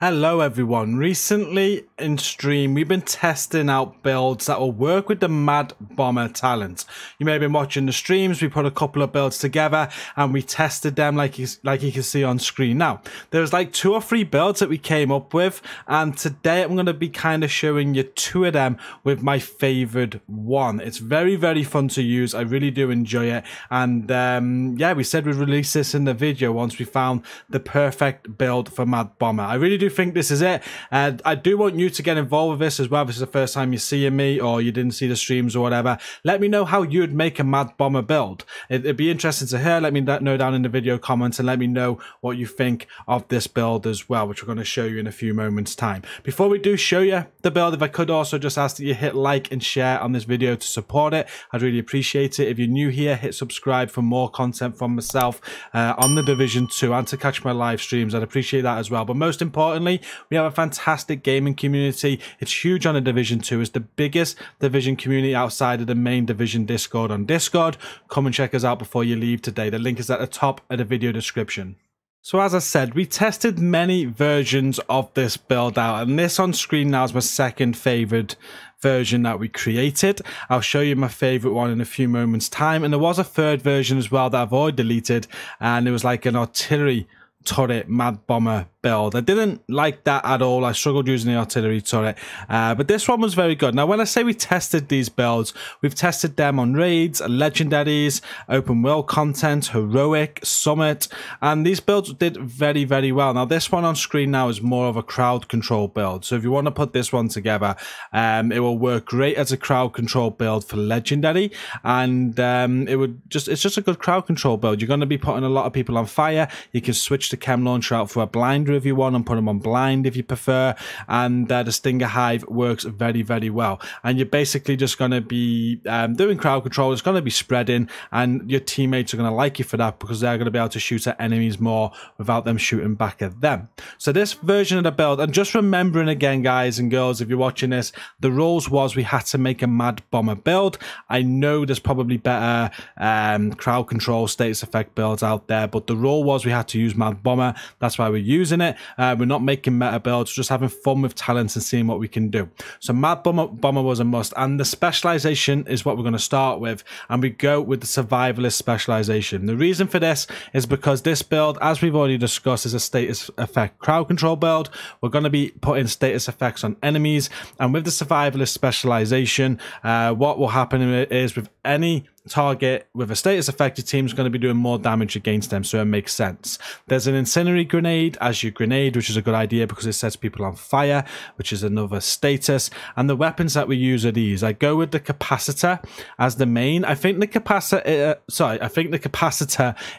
Hello everyone. Recently in stream we've been testing out builds that will work with the Mad Bomber talent. You may have been watching the streams. We put a couple of builds together and we tested them like you can see on screen now. There's like 2 or 3 builds that we came up with, and today I'm going to be kind of showing you 2 of them with my favorite one. It's very fun to use. I really do enjoy it, and yeah, we said we'd release this in the video once we found the perfect build for Mad Bomber. I really do think this is it, and I do want you to get involved with this as well. If this is the first time you're seeing me or you didn't see the streams or whatever, let me know how you'd make a Mad Bomber build. It'd be interesting to hear. Let me know down in the video comments and let me know what you think of this build as well, which we're going to show you in a few moments time. Before we do show you the build, if I could also just ask that you hit like and share on this video to support it, I'd really appreciate it. If you're new here, hit subscribe for more content from myself on the Division 2 and to catch my live streams. I'd appreciate that as well. But most importantly, we have a fantastic gaming community. It's huge on the Division 2. It's the biggest Division community outside of the main Division Discord on Discord. Come and check us out before you leave today. The link is at the top of the video description. So as I said, we tested many versions of this build out, and this on screen now is my second favorite version that we created. I'll show you my favorite one in a few moments time, and there was a third version as well that I've already deleted, and it was like an artillery turret Mad Bomber build. I didn't like that at all. I struggled using the artillery turret, but this one was very good. Now when I say we tested these builds, we've tested them on raids, legendaries, open world content, heroic, summit, and these builds did very well. Now this one on screen now is more of a crowd control build, so if you want to put this one together, it will work great as a crowd control build for legendary, and it's just a good crowd control build. You're going to be putting a lot of people on fire. You can switch the chem launcher out for a blinder if you want and put them on blind if you prefer, and the Stinger Hive works very well, and you're basically just going to be doing crowd control. It's going to be spreading, and your teammates are going to like you for that because they're going to be able to shoot at enemies more without them shooting back at them. So this version of the build, and just remembering again guys and girls, if you're watching this, the rules was we had to make a Mad Bomber build. I know there's probably better crowd control status effect builds out there, but the rule was we had to use Mad Bomber. That's why we're using it. We're not making meta builds, just having fun with talents and seeing what we can do. So Mad Bomber was a must, and the specialization is what we're going to start with, and we go with the survivalist specialization. The reason for this is because this build, as we've already discussed, is a status effect crowd control build. We're going to be putting status effects on enemies, and with the survivalist specialization, what will happen is with any target with a status effect, your team's going to be doing more damage against them, so it makes sense. There's an incendiary grenade as your grenade, which is a good idea because it sets people on fire, which is another status. And the weapons that we use are these. I go with the capacitor as the main. I think the capacitor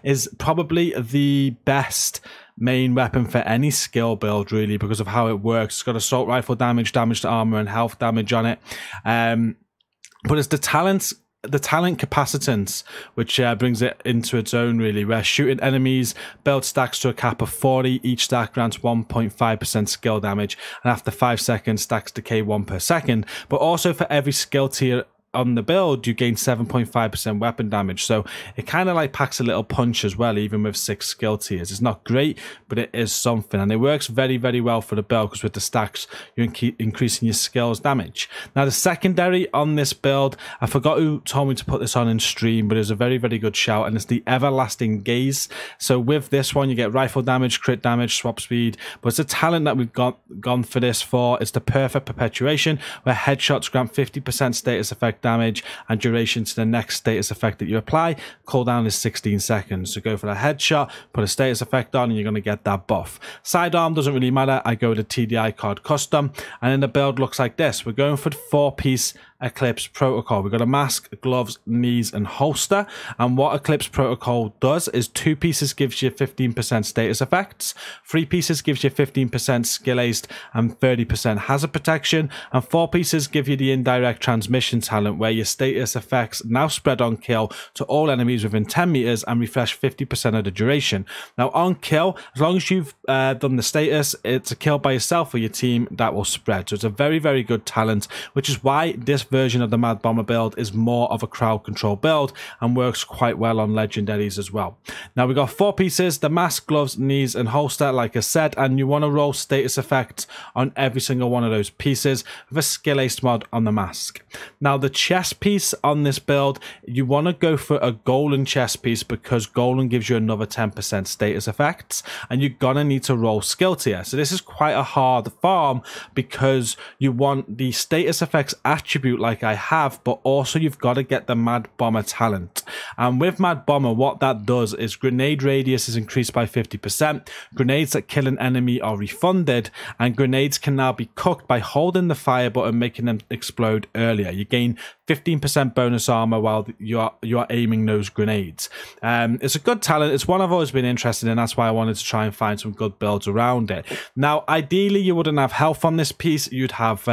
is probably the best main weapon for any skill build, really, because of how it works. It's got assault rifle damage, damage to armor, and health damage on it. But it's the talent capacitance which brings it into its own, really, where shooting enemies build stacks to a cap of 40. Each stack grants 1.5% skill damage, and after 5 seconds stacks decay 1 per second. But also for every skill tier on the build, you gain 7.5% weapon damage, so it kind of like packs a little punch as well, even with 6 skill tiers. It's not great, but it is something, and it works very well for the build because with the stacks you're increasing your skills damage. Now the secondary on this build, I forgot who told me to put this on in stream, but it's a very good shout, and it's the everlasting gaze. So with this one you get rifle damage, crit damage, swap speed, but it's a talent that we've gone for this for. It's the perfect perpetuation, where headshots grant 50% status effect damage and duration to the next status effect that you apply. Cooldown is 16 seconds. So go for a headshot, put a status effect on, and you're going to get that buff. Sidearm doesn't really matter. I go to TDI card custom, and then the build looks like this. We're going for the 4-piece Eclipse Protocol. We've got a mask, gloves, knees, and holster. And what Eclipse Protocol does is 2 pieces gives you 15% status effects, 3 pieces gives you 15% skill aced and 30% hazard protection, and 4 pieces give you the indirect transmission talent, where your status effects now spread on kill to all enemies within 10 meters and refresh 50% of the duration. Now on kill, as long as you've done the status, it's a kill by yourself or your team that will spread. So it's a very good talent, which is why this version of the Mad Bomber build is more of a crowd control build and works quite well on legendaries as well. Now we got 4 pieces: the mask, gloves, knees, and holster, like I said, and you want to roll status effects on every single one of those pieces with a skill ace mod on the mask. Now the chest piece on this build, you want to go for a golden chest piece because golden gives you another 10% status effects, and you're gonna need to roll skill tier. So this is quite a hard farm because you want the status effects attribute like I have, but also you've got to get the Mad Bomber talent. And with Mad Bomber, what that does is grenade radius is increased by 50%, grenades that kill an enemy are refunded, and grenades can now be cooked by holding the fire button, making them explode earlier. You gain 15% bonus armor while you are aiming those grenades. It's a good talent. It's one I've always been interested in. That's why I wanted to try and find some good builds around it. Now, ideally, you wouldn't have health on this piece. You'd have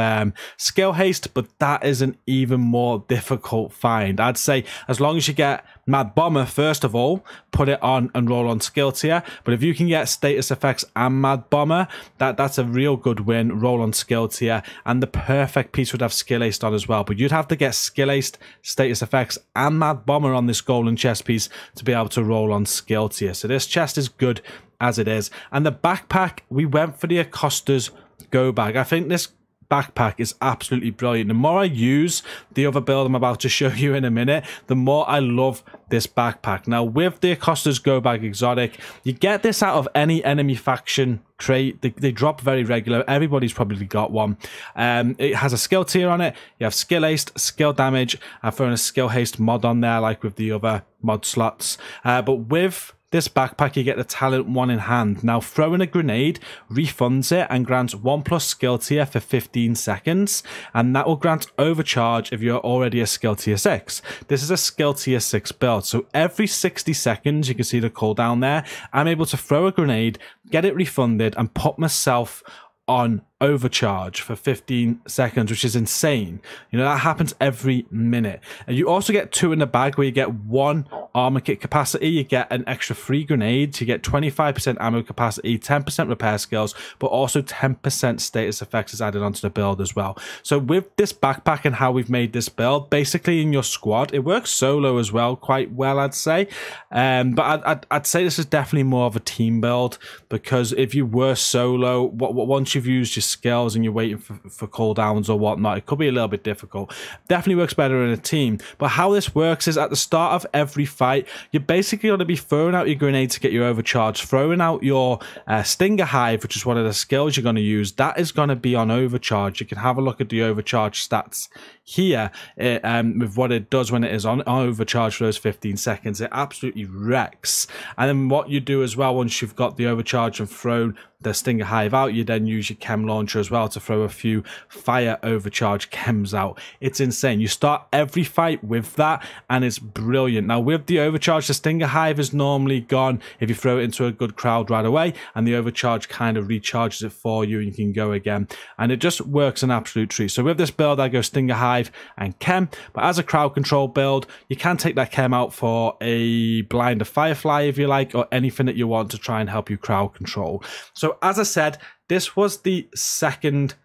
skill haste, but that is an even more difficult find. I'd say as long as you get Mad Bomber, first of all, put it on and roll on skill tier. But if you can get status effects and Mad Bomber, that's a real good win. Roll on skill tier, and the perfect piece would have skill aced on as well. But you'd have to get skill aced, status effects, and Mad Bomber on this golden chest piece to be able to roll on skill tier. So this chest is good as it is. And the backpack, we went for the Acosta's go bag. I think this backpack is absolutely brilliant. The more I use the other build I'm about to show you in a minute, the more I love this backpack. Now with the Acosta's go bag exotic, you get this out of any enemy faction crate. They drop very regular. Everybody's probably got one. It has a skill tier on it. You have skill haste, skill damage. I've thrown a skill haste mod on there like with the other mod slots, but with this backpack, you get the talent 1 in hand. Now, throwing a grenade refunds it and grants 1+ skill tier for 15 seconds. And that will grant overcharge if you're already a skill tier 6. This is a skill tier 6 build. So every 60 seconds, you can see the cooldown there, I'm able to throw a grenade, get it refunded, and put myself on overcharge for 15 seconds, which is insane. You know, that happens every minute. And you also get 2 in the bag where you get 1 armor kit capacity, you get an extra 3 grenades, you get 25% ammo capacity, 10% repair skills, but also 10% status effects is added onto the build as well. So with this backpack and how we've made this build, basically in your squad, it works solo as well quite well, I'd say. But I'd say this is definitely more of a team build, because if you were solo, once you've used your skills and you're waiting for cooldowns or whatnot, it could be a little bit difficult. Definitely works better in a team. But how this works is at the start of every fight, you're basically going to be throwing out your grenade to get your overcharge, throwing out your Stinger Hive, which is one of the skills you're going to use. That is going to be on overcharge. You can have a look at the overcharge stats here with what it does when it is on overcharge for those 15 seconds. It absolutely wrecks. And then what you do as well, once you've got the overcharge and thrown the Stinger Hive out, you then use your chem launcher as well to throw a few fire overcharge chems out. It's insane. You start every fight with that, and it's brilliant. Now with the overcharge, the Stinger Hive is normally gone if you throw it into a good crowd right away, and the overcharge kind of recharges it for you and you can go again, and it just works an absolute treat. So with this build, I go Stinger Hive and chem, but as a crowd control build, you can take that chem out for a blind of Firefly if you like, or anything that you want to try and help you crowd control. So as I said, this was the second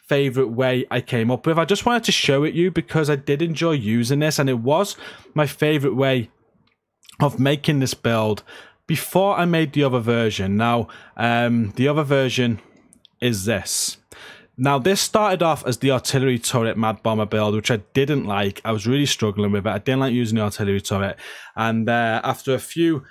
favorite way I came up with. I just wanted to show it you because I did enjoy using this, and it was my favorite way of making this build before I made the other version. Now, the other version is this. Now, this started off as the artillery turret Mad Bomber build, which I didn't like. I was really struggling with it. I didn't like using the artillery turret. And after a few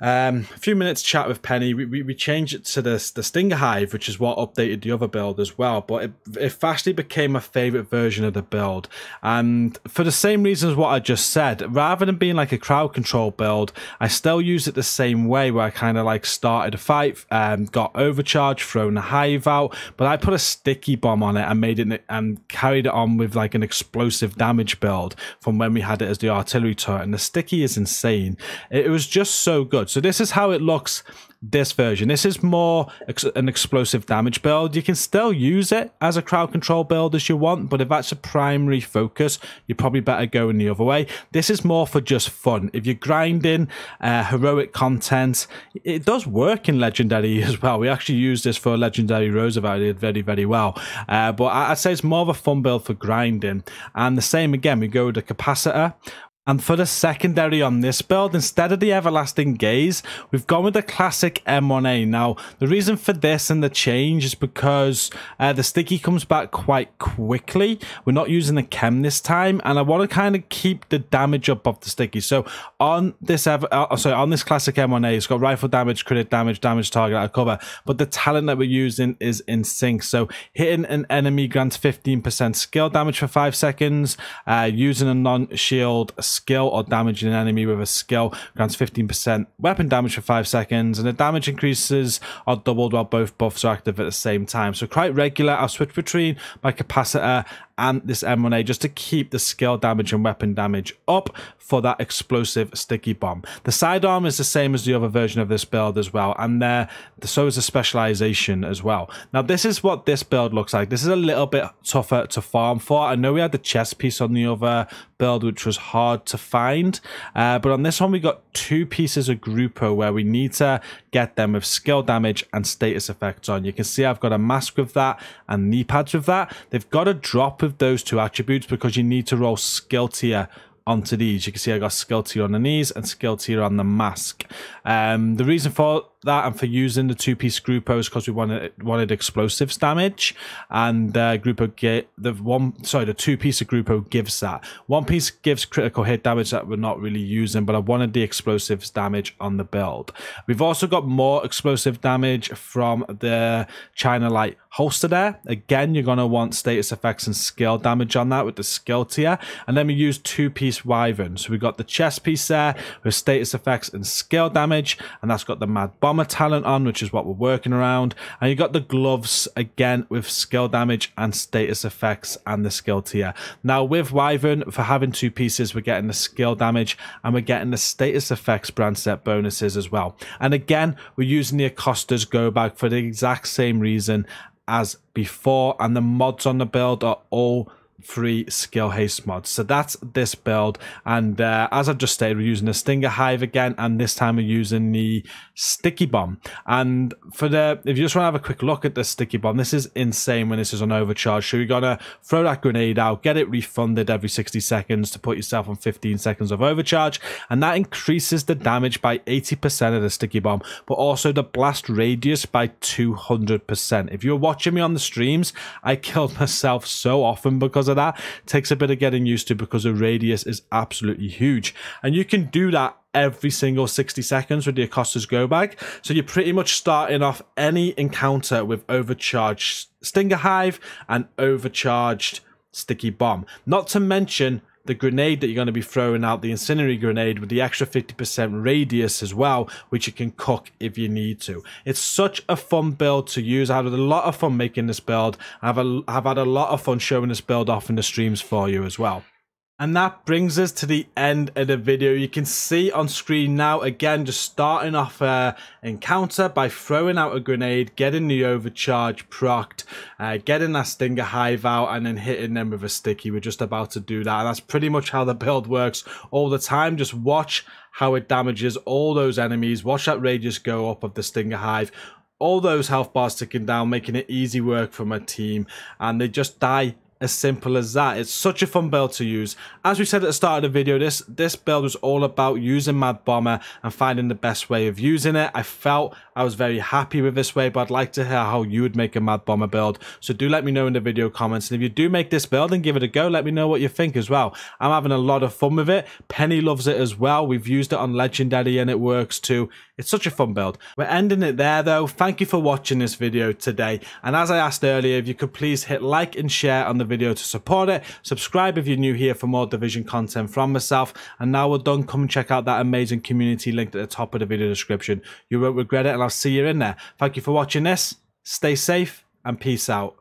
minutes chat with Penny, we changed it to the Stinger Hive, which is what updated the other build as well. But it fastly became my favorite version of the build, and for the same reasons what I just said. Rather than being like a crowd control build, I still use it the same way, where I kind of like started a fight, got overcharged, thrown the hive out, but I put a sticky bomb on it and made it and carried it on with like an explosive damage build from when we had it as the artillery turret. And the sticky is insane. It was just so so good. So this is how it looks, this version. This is more an explosive damage build. You can still use it as a crowd control build as you want, but if that's a primary focus, you're probably better going the other way. This is more for just fun. If you're grinding heroic content, it does work in Legendary as well. We actually used this for Legendary Roosevelt. It did very, very well. But I'd say it's more of a fun build for grinding. And the same again, we go with the capacitor. And for the secondary on this build, instead of the Everlasting Gaze, we've gone with the classic M1A. Now, the reason for this and the change is because the sticky comes back quite quickly. We're not using the chem this time, and I want to kind of keep the damage up of the sticky. So on this on this classic M1A, it's got rifle damage, crit damage, damage target out of cover, but the talent that we're using is in sync. So hitting an enemy grants 15% skill damage for 5 seconds, using a non-shield skill or damaging an enemy with a skill grants 15% weapon damage for 5 seconds, and the damage increases are doubled while both buffs are active at the same time. So quite regular. I'll switch between my capacitor and this M1A just to keep the skill damage and weapon damage up for that explosive sticky bomb. The sidearm is the same as the other version of this build as well, and so is the specialization as well. Now this is what this build looks like. This is a little bit tougher to farm for. I know we had the chest piece on the other build which was hard to find, but on this one we got 2 pieces of Grupo where we need to get them with skill damage and status effects on. You can see I've got a mask with that and knee pads with that. They've got to drop with those 2 attributes because you need to roll skill tier onto these. You can see I got skill tier on the knees and skill tier on the mask. The reason for that and for using the 2-piece Grupo is because we wanted explosives damage, and the 2-piece of Grupo gives that. 1 piece gives critical hit damage that we're not really using, but I wanted the explosives damage on the build. We've also got more explosive damage from the China Light holster there. Again, you're going to want status effects and skill damage on that with the skill tier, and then we use 2-piece Wyvern. So we've got the chest piece there with status effects and skill damage, and that's got the Mad Bomber talent on, which is what we're working around, and you got the gloves again with skill damage and status effects and the skill tier. Now with Wyvern, for having 2 pieces, we're getting the skill damage and we're getting the status effects brand set bonuses as well. And again, we're using the Acosta's go bag for the exact same reason as before, and the mods on the build are all 3 skill haste mods. So that's this build, and as I've just stated, we're using the Stinger Hive again, and this time we're using the Sticky Bomb. And if you just want to have a quick look at the Sticky Bomb, this is insane when this is on overcharge. So you're gonna throw that grenade out, get it refunded every 60 seconds to put yourself on 15 seconds of overcharge, and that increases the damage by 80% of the Sticky Bomb, but also the blast radius by 200%. If you're watching me on the streams, I killed myself so often because of that. It takes a bit of getting used to because the radius is absolutely huge, and you can do that every single 60 seconds with the Acosta's go bag. So you're pretty much starting off any encounter with overcharged Stinger Hive and overcharged Sticky Bomb, not to mention the grenade that you're going to be throwing out, the incendiary grenade with the extra 50% radius as well, which you can cook if you need to. It's such a fun build to use. I've had a lot of fun making this build. I've had a lot of fun showing this build off in the streams for you as well. And that brings us to the end of the video. You can see on screen now, again, just starting off an encounter by throwing out a grenade, getting the overcharge procced, getting that Stinger Hive out, and then hitting them with a sticky. We're just about to do that. And that's pretty much how the build works all the time. Just watch how it damages all those enemies. Watch that radius go up of the Stinger Hive. All those health bars ticking down, making it easy work for my team. And they just die. As simple as that. It's such a fun build to use. As we said at the start of the video, this build was all about using Mad Bomber and finding the best way of using it. I felt I was very happy with this way, but I'd like to hear how you would make a Mad Bomber build. So do let me know in the video comments. And if you do make this build and give it a go, let me know what you think as well. I'm having a lot of fun with it. Penny loves it as well. We've used it on Legendary and it works too. It's such a fun build. We're ending it there though. Thank you for watching this video today. And as I asked earlier, if you could please hit like and share on the video to support it. Subscribe if you're new here for more Division content from myself. And now we're done, come and check out that amazing community linked at the top of the video description. You won't regret it, and I'll see you in there. Thank you for watching this. Stay safe and peace out.